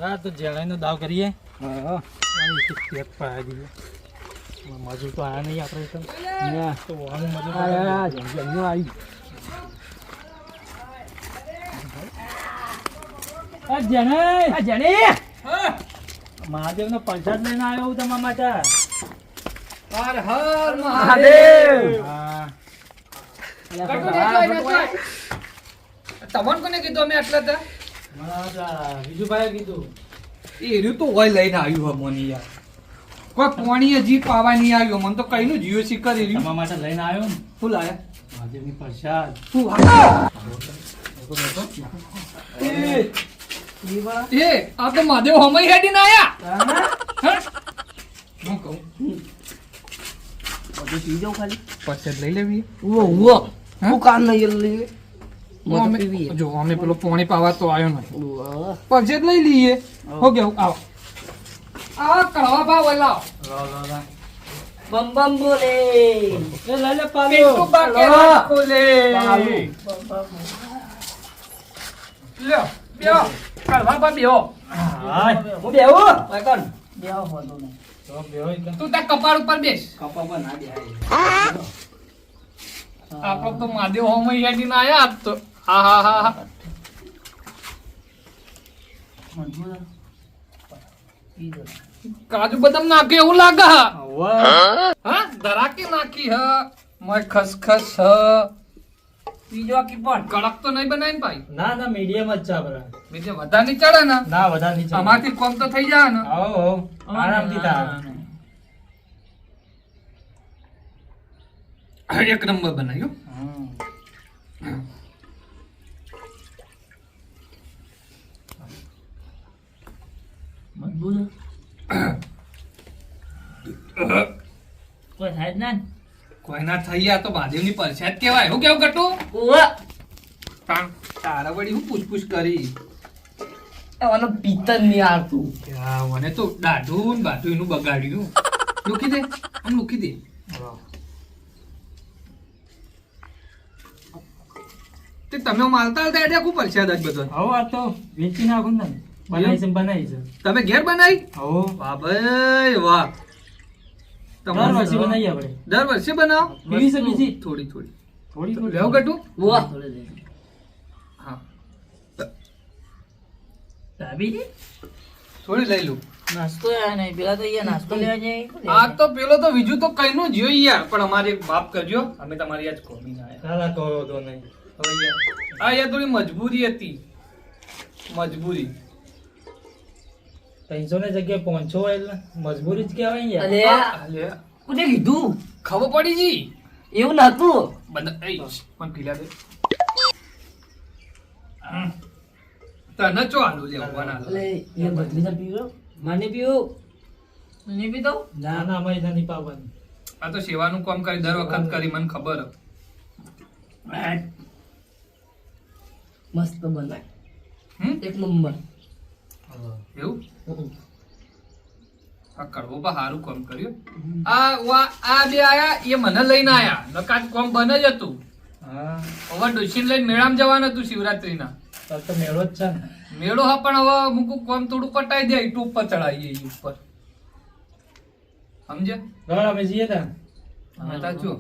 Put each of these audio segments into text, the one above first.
હા તો જેણાઈનો દાવ કરીએ. હા પેક પાડી દઈએ. મજૂર તો આયા નહીં આપણે તો. ના તો આનું મજૂર જલ્દી આવી આ જેણાઈ આ જણી મહાદેવનો પ્રસાદ લઈને આવ્યો હું તમારા માટે. હર હર મહાદેવ. હા તમને કોને કીધું અમે આટલા હતા બીજુભાઈએ કીધું. એ રહ્યું તો હોય લઈને આવ્યું હમોની યાર કોઈ પોણીએ જી પાવા નહીં આવ્યો મને તો કઈનું જીઓ સી કરી રહ્યું તમારા માટે લઈને આવ્યો ને શું લાયા મહાદેવની પ્રસાદ. શું એ આ તો મહાદેવ હમઈ હેડી ના આયા હું કહું બધું પી જાઉં ખાલી પરસેદ લઈ લેવી ઉવો હું કામ નહીં લઈ જો અમે પેલો પોણી પાવા તો આવ્યો નહીં પરસેદ લઈ લઈએ હો ગયો આવો આ કડવા ભાવ લાવ બમ બમ બોલે એ લઈ લે પાલો. પિન્ટુ બા કે રાત ખોલે લ્યો બેહો કડવા ભા બેહો હાય. હું બેહું વાકન બેહો હોતો નહીં તો બેહોય કે. તું તાર કપાળ ઉપર બેસ કપા પર ના બેહાય આપણો તો મહાદેવ હમઈ હેડી ના આયા આજ તો હા હા હા મજબૂર પી દો કાજુ બદામ નાખે એવું લાગે હા હવે હા ધરાકી નાખી હ મય ખસખસ હ પીજો કી પણ કડક તો નહીં બનાવી ને ભાઈ ના ના મીડિયમ જ છે આપણે. બીજે વધારે નહીં ચડે ને ના વધારે નહીં ચાલે. અમારથી કોમ તો થઈ જાય ને આવો આરામથી થાય. એક નંબર બનાવ્યો મજબૂર કોઈ થાય જ ના ને કોઈના થઈ ગયા તો મહાદેવની પરસાદ કહેવાય હું કેવું કટુ ઉવા તારા વળી હું પૂછપૂછ કરી એવાનો પિત્તર નહીં આવતું હા, મને તો દાઢું ને બાઢું એનું બગાડ્યું મૂકી દે આમ મૂકી દે તે તમે માલતા હતા એટલે ખૂબ પરસાદ જ બધો હવે આ તો વેચી નાખું ને બનાવી છે ને બનાવી છે. તમે ઘેર બનાવી હવે વાહ ભાઈ વાહ દર વર્ષે બનાવીએ આપણે. દર વર્ષે બનાવો બીજી છે બીજી થોડી થોડી થોડી થોડી. લેવું કટુ ઉવા હા ભાભીજી થોડી લઈ લઉં નાસ્તો યાર નહીં પેલા તો અહીંયા નાસ્તો લેવા જઈએ આ તો પેલો તો બીજું તો કઈનું જોઈ યાર પણ અમારે એક બાપ કરજો અમે તમારી આજ કોમી ના આયા. ના કહો તો નહીં. હવે યાર આ યાર થોડી મજબૂરી હતી મજબૂરી 300 ની જગ્યાએ 500 હોય એટલે મજબૂરી જ કહેવાય ને યાર. અરે અલે, કોને કીધું ખબર પડી જી એવું નતું બધા એ પણ પીલા દે તને ચો આલુ લેવું બનાલો એટલે એ બદલી ના પીવો માને પીવું નહીં પીતો ના ના અમે નહીં પાવાની. આ તો સેવાનું કામ કરી દર વખત કરી મને ખબર હે. મસ્ત બનાય હમ એક નંબર એવું આ કડવો પણ સારું કામ કર્યું આ બે આયા એ મને લઈને આયા નકાજ કોમ બને જ હતું હા હવે ડોશીને લઈને મેળામાં જવાનું હતું શિવરાત્રીના તાર તો મેળો જ છે ને. મેળો હા પણ હવે મૂકું કોમ થોડું પટાઈ દે ઈટ ઉપર ચડાવીએ ઈ ઉપર સમજે ગળ અમે જઈએ તા. અમે તા જો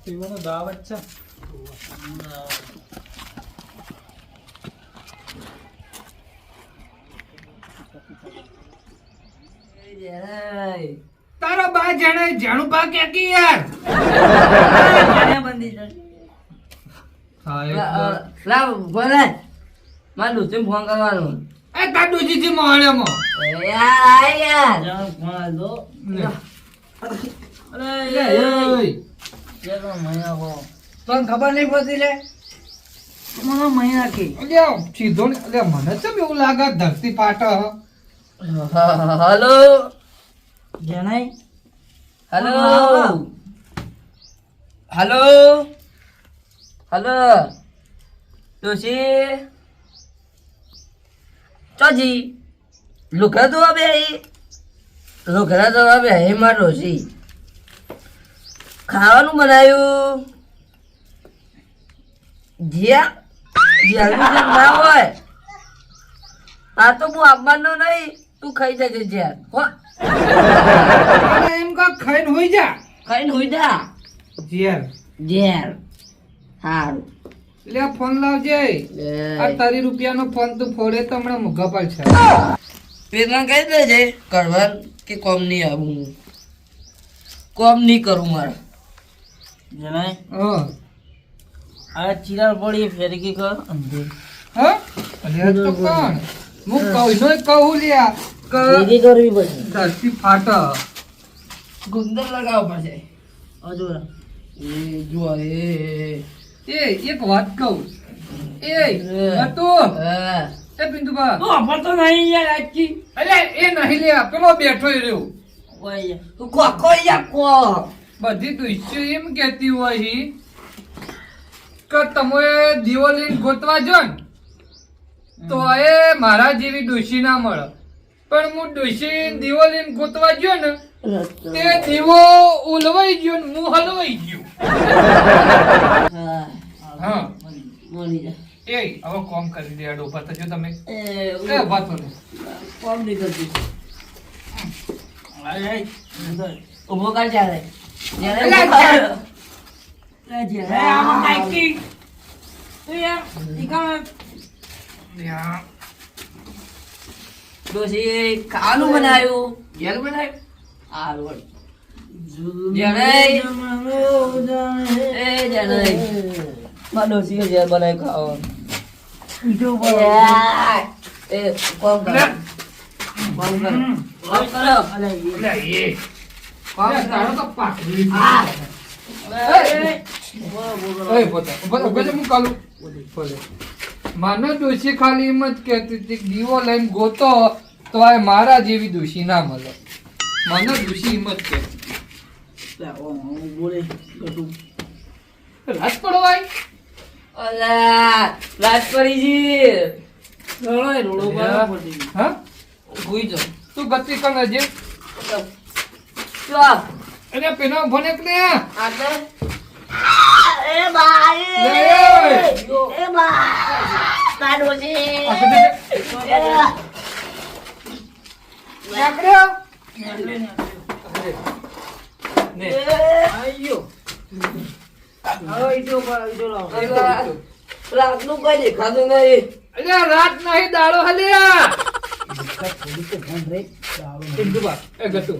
પીવાનો દાવત છે. તારો બા જાણે જાણું બા કે કી યાર લાવ બોલે માર દુચે ફોન કરવાનો એ તાડુજી થી મોહણેમાં યાર યાર જાવ ફોન દો અરે મહિના હો તને ખબર નહીં પડતી લે મને મહિના કે અલ્યા સીધો ને અલ્યા મને ચમ એવું લાગે ધરતી પાટ હલો જણાય હલો હલો હલો ડોશી ચોજી લુકડા તો આવે માર ડોશી ખાવાનું બનાવ્યું જ્યાં જ્યાંનું જેમ ના હોય આ તો હું આવવાનો નહીં તું ખાઈ જજે જ્યાં હો એમ કા ખાઈને હોઈ જા ખાઈને હોઈ જા ઝેર ઝેર હારું લે ફોન લાવજે આ તારી રૂપિયાનો ફોન તું ફોડે તો હમણાં મોઘા પર છે પેલા કહી દેજે કરવા કે કોમ નહીં આવું હું કોમ નહીં કરું મારે જણાય હા આ ચિરાર પડી ફેરકી કર અંધે હા અરે તો કોણ હું કહું લ્યા ફેરકી કરવી પડશે ધરતી ફાટા ગુંદર લગાવવા પડશે હજુ એ જો એ એક વાત કહું એ હતું એ પિન્ટુબા તું અફરતો નહીં યાર આજથી અરે એ નહીં લ્યા પેલો બેઠો રહ્યો ઓય તું કો યાર કો બધી દુશ્ય એમ કહેતી હોય કે તમે દીવો લઈને ગોતવા જો ને તો એ મારા જેવી ડોશી ના મળે પણ હું ડોશી દીવો લઈને ગોતવા ગયો ને તે દીવો ઉલવાઈ ગયો ને હું હલવાઈ ગયો હા બોલી જા એ હવે કોમ કરી દે ડોપા થજો તમે એ એ વાતો ને કોમ નહીં કરતી અરે ઉભો કર જ્યારે ખાવાનું બનાવ્યું ઘેર બનાવ્યું હારું તારો તો પાકડી માનો ડોશી ખાલી એમ જ કહેતી હતી કે દીવો લઈને ગોતો તો આ મારા જેવી દોશી ના મળે મને દોશી એમ જ કહેતી રાત પડવાય રાત પડી જી રોડો હા ભૂઈ જાઓ તું ગતિ કર હજી ચાલ અરે પેલો ભણે કે ને આટલે લે રાતનું કઈ દેખાતું નહીં અરે રાત નહીં દાડો હલ્યા પિન્ટુબા એ ગતુ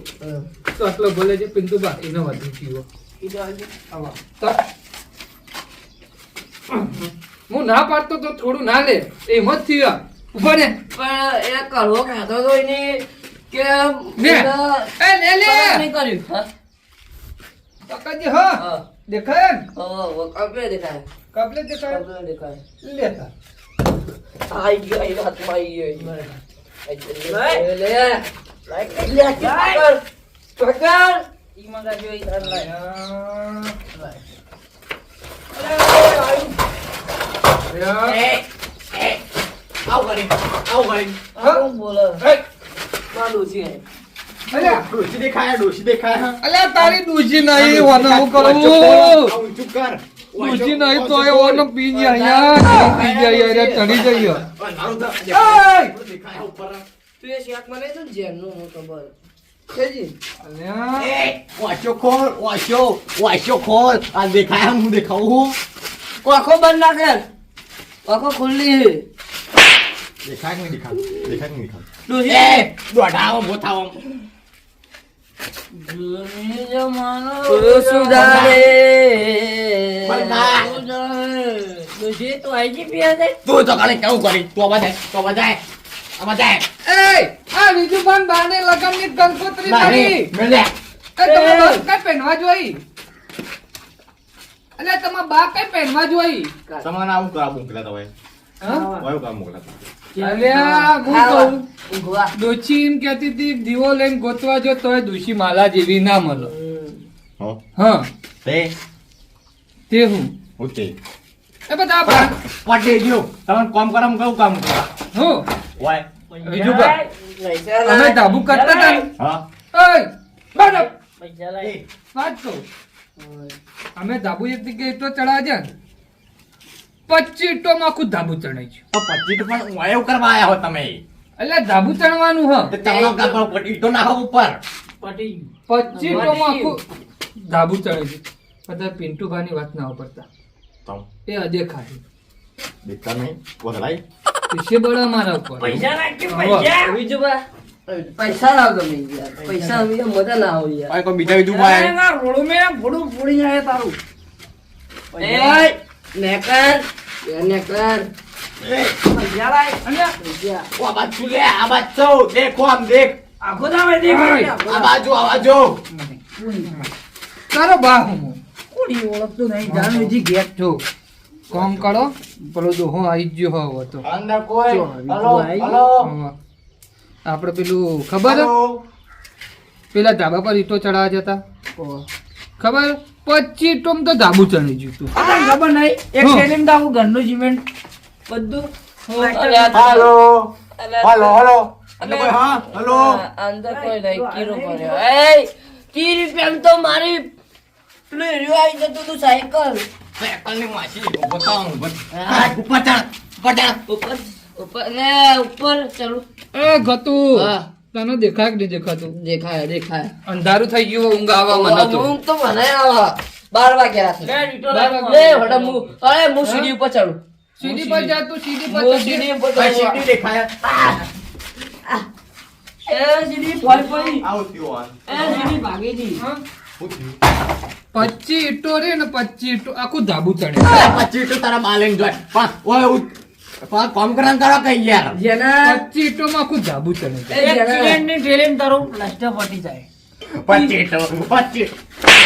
તો આટલો બોલે છે પિન્ટુબા એનો વધુ પીવો હું ના પાડતો તો થોડું ના લે એમ જ થયું ઉભો ને પણ એ કરવો ખાતો તો એની કે લે એ લે લે નહીં કર્યું હા કાકાજી હા દેખાય ને કપડે દેખાય કપલે દેખાય કપડે દેખાય લેતા આઈ ગયો આઈ હાથમાં આઈ ગયો લે પકડ ઈ મંગા જોઈ તાર લાય આવ કરી આવ બોલો માલું છે અલ્યા તારી દૂજી નહીં વાનો હું કરું દૂજી નહીં તો એ વાનો પી જાય પી જાય રે ચડી જાય તું એ શાક મને તો જેમનું હું ખબર કેજી અલ્યા વાંચો ખોલ આ દેખાય હું દેખાવું આંખો બંધ નાખે આંખો ખુલ્લી દેખાય નહીં દેખાય ડોહી દોઢાવો બોથાવો સુધારે બરબાદ. ડોહી તું આઈ ગઈ પિયા દે તું તો કાલે કેવું કરી તું બધાય એ આ બીજું પણ બાને લગનની કંકોત્રી કરી નહીં મેલે એ તમે બા કઈ પહેરવા જોઈ અલ્યા તમાર બા કઈ પહેરવા જોઈ તમારે આવું કરા મોકલા તમે હા વાયુ કામ મોકલા અલ્યા હું કહું ઊંઘવા દોશી એમ કહેતી હતી દીવો લઈને ગોતવા જો તોય દોશી માલા જેવી ના મળે હો હા તે તે હું ઓકે એ બધા બા પાટે ગયો તમે કામ કરામ કયું કામ કરો હું વાય બીજું બા અમે ધાબુ કરતા હતા ને. હા ઓય બાડો પૈસા લાય વાત કહું અમે ધાબુ એક જગ્યાએ ઈંટો ચડાવ્યા છે ને 25 ઈંટોમાં આખું ધાબુ ચડાય છે. તો પછી તો પણ હું એવું કરવા આયા હો તમે એટલે ધાબુ ચડવાનું હ તો ચાલો કાપો પટી તો નાખો ઉપર 25 ઈંટોમાં આખું ધાબુ ચડે છે. બધા પિન્ટુભાની વાત ના પડતા તો એ અદેખાય દેખતા નહીં બોલાય પીછે બળા મારા ઉપર પૈસા લાવ ગમે યાર પૈસા અમે મજા ના આવે યાર કોઈ કોઈ બીજા બીજું પાય એ નેકર નેકર ઓ બાદ છુલે આ બાદ છો દેખો આમ દેખ આ બાજુ આ બાજુ તારો બા હું કોડી ઓળખતો નહીં જાણું હજી ગેટ છો કામ કરો પેલો દોહો આવી ગયો હવે તો અંદર કોઈ હલો હલો હવે આપણે પેલું ખબર હે? પેલા ધાબા પર ઈંટો ચડાવવા જતા ખબર 25 ઈંટોમાં તો ધાબુ ચડી ગયું તું. ખબર નહીં એક હા. થેલીમાં તો આખું ઘરનું સિમેન્ટ બધું હલો હલો હલો અંદર કોઈ હા હલો અંદર કોઈ નહીં કીરો કર્યો એ કીરી પેમ તો મારી પેલું હીરો આવી જતું તું સાયકલ સાયકલની માસી બતાવું ઉપર ચડ ઉપર ઉપર ને ઉપર ચાલુ એ ગતુ હા. તને દેખાય કે નહીં દેખાતું દેખાય દેખાય અંધારું થઈ ગયું ઊંઘ આવવા મને તો ઊંઘ તો મને આવે 12 વાગ્યા રાત્રે લે હડા હું સીડી ઉપર ચડું સીડી પર જા તું સીડી પર હું ચડ. સીડી ઉપર ભાઈ ચડું. સીટી દેખાય એ સીડી ફોઈ ફોઈ આવું થયું આ એ સીડી ભાગી દી હા? શું થયું 25 ઈંટો રે ને 25 ઈંટો આખું ધાબુ ચડે પછી તો તારા માલિક જોય પણ ઓય પણ કામ કરવાનું કરો કઈ યાર જેના 25 ઈંટોમાં આખું ધાબુ ચડે એક્સિડન્ટની ટ્રેલિંગ તારું પ્લાસ્ટર પટી જાય પછી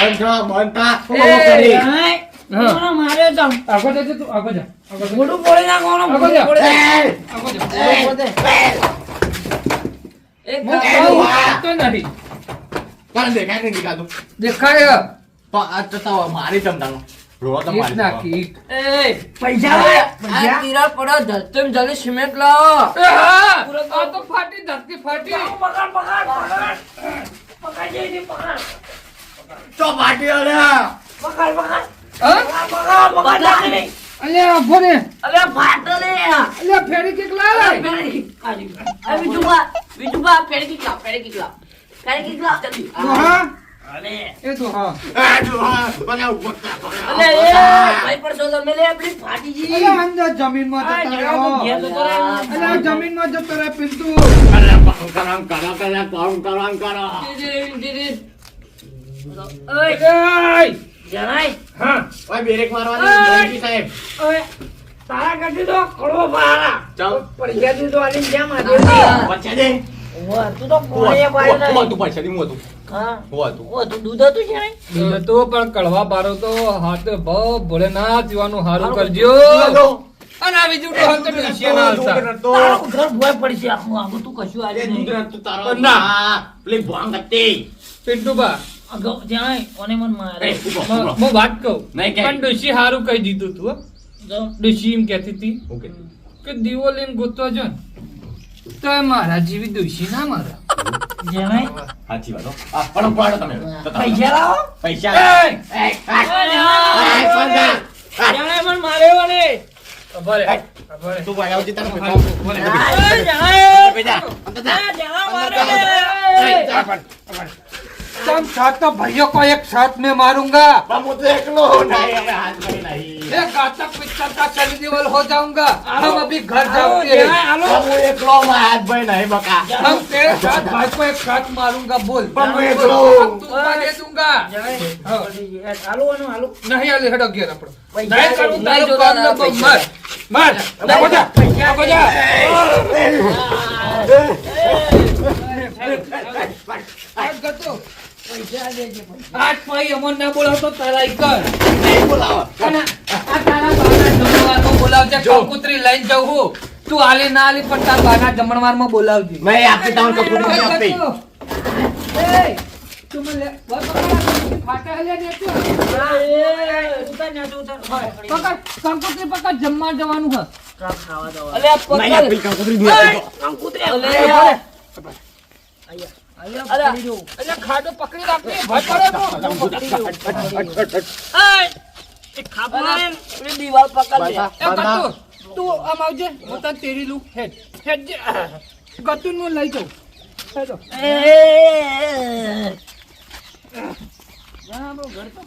બંધા બંધા એ કરી હાય હા. કોનો માર્યો તમ આગળ જા તું આગળ જા આગળ જા. મોઢું ફોડી નાખવાનો આગળ જા. મોઢું ફોડી નાખ. આગળ જા. મોઢું ફોડે. એક હું કામ કહું કર. તો નહીં પણ દેખાય નહીં દેખાતું દેખાય તો આ તો તાવ મારી ચમડાનો રોવા તો ઈટ મારી નાખી ઈટ. એ પૈસા લાય આ તિરાડ પડો ધરતીમ જલ્દી સિમેન્ટ લાવો એ હા આ તો ફાટી ધરતી ફાટી પકડ પકડ પકડ પકડ જઈ પકડ તો પાટી અરે પકડ પકડ હા પકડ પકડ અલ્યા ઉભો રે અલે ફાટો લે અલ્યા ફેરી કેક લાય બીજું બા પેડી કિકલા પેડી કિકલા જલ્દી તો હા અલે એ તો હા આ જો મને ઉપર અલે એ ભાઈ પર સો તમે લે આપણી ફાટી જી અલ્યા અંદર જમીનમાં આ જતો જરા તો ઘેર રહ્યો જતો રહે. અલ્યા જમીનમાં જતો રહે પિન્ટુ અરે કામ કરો ઓય જણાય હા ઓય બ્રેક મારવાની ધમકી સાહેબ ઓય તારા કાઢી દો કડવો પારા ચાલ પૈસા તું તો આલી જેમ આ પછા દે ઓય તું તો કોળે પાડે હું તું પછા દી હું તું હા હું તું ઓ તું દૂધ હતું છે બીજો તો પણ કડવા બારો તો હાથ ભાવ ભોળેનાથ જીવાનું હારું કરજો અને આ બીજું તો હાથ તો ડોશિયા ના હાલતા. તારું ઘર ભોય પડશે આખું આખું તું કશું આવી નહીં ના. પ્લીઝ ભાંગ હતી પિન્ટુબા અગાઉ ત્યાં ઓને મન મારે હું વાત કહું નહીં કે. પણ ડોશી હારું કહી દીધું તું હો. જો ડોશી એમ કહેતી હતી ઓકે કે દીવો લઈને ગોતવા જો ને તો એ મારા જેવી ડોશી ના મારા જણાય સાચી વાત હો. આ પણ પાડો તમે પૈસા લાવો પૈસા જણાય મન મારે વાલે ખબર હે, ખબર હે. તું ભાઈ આવતી તને ખબર હે. જણાય બેટા જણા મારે तुम साथ तो भाइयों को एक साथ में मारूंगा હું તો એકલો નહીં હાથ કરી નહીં एक घातक पिक्चर का चैलेंजेबल हो जाऊंगा हम अभी घर जाओगे હું એકલો માં હાથ ભાઈ નહીં બકા हम तेरे साथ भाई को एक साथ मारूंगा बोल પણ હું એકલો अब तुमको दे दूंगा हाँ। હાલો આનું હાલો नहीं अली हटो गिर अपना पैसा नहीं करूँ नहीं तारू जोड़ा काम ना न पैसा। मर मर अब जा अब जा आज गतो પૈસા દેજે પૈસા आज भाई अमन ना बोला तो तारा कर નહીં બોલાવો અને આ તારા બાના જમણવારમાં બોલાવજે કંકોત્રી લઈને જાઉં હું તું આલે ના આલે પણ તારા બાના જમણવારમાં બોલાવજે મેં આપી તમને કપૂર નહીં આપી એ તું મને ફાટા હલે ને તું ઉતાર ના ઉતાર પકડ કંકોત્રી પકડ જમવા જવાનું હે અલે આ નહીં આપી પકડ કંકોત્રી નહીં આપી કંકુતરી અલે એટલે ખાડો પકડી રાખી ભય પડે દીવાલ પકડ લે. તું આમ આવજે હું તને તેરી લઉં હેડ હેડ ગતું હું લઈ જાઉં હેડો. એ, ઘર તો